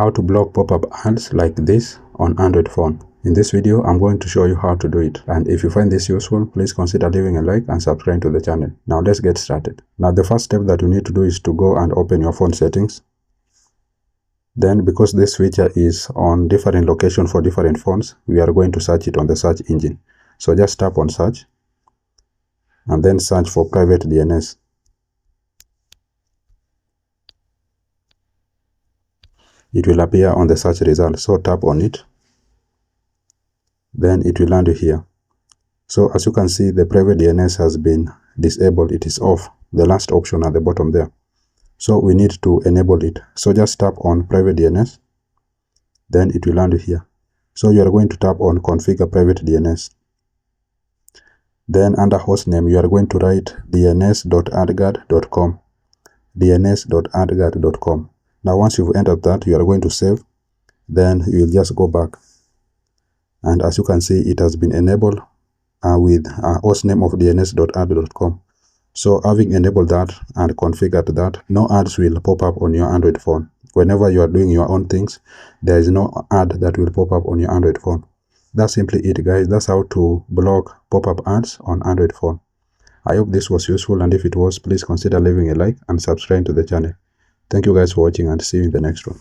How to block pop-up ads like this on Android phone. In this video, I'm going to show you how to do it. And if you find this useful, please consider leaving a like and subscribing to the channel. Now let's get started. Now the first step that you need to do is to go and open your phone settings. Then because this feature is on different location for different phones, we are going to search it on the search engine. So just tap on search and then search for private DNS. It will appear on the search result, so tap on it. Then it will land you here. So as you can see, the private DNS has been disabled. It is off, the last option at the bottom there. So we need to enable it. So just tap on private DNS. Then it will land you here. So you are going to tap on configure private DNS. Then under hostname, you are going to write dns.adguard.com. dns.adguard.com. Now once you've entered that, you are going to save. Then you will just go back. And as you can see, it has been enabled with hostname of dns.ad.com. So having enabled that and configured that, no ads will pop up on your Android phone. Whenever you are doing your own things, there is no ad that will pop up on your Android phone. That's simply it, guys. That's how to block pop-up ads on Android phone. I hope this was useful, and if it was, please consider leaving a like and subscribing to the channel. Thank you guys for watching, and see you in the next one.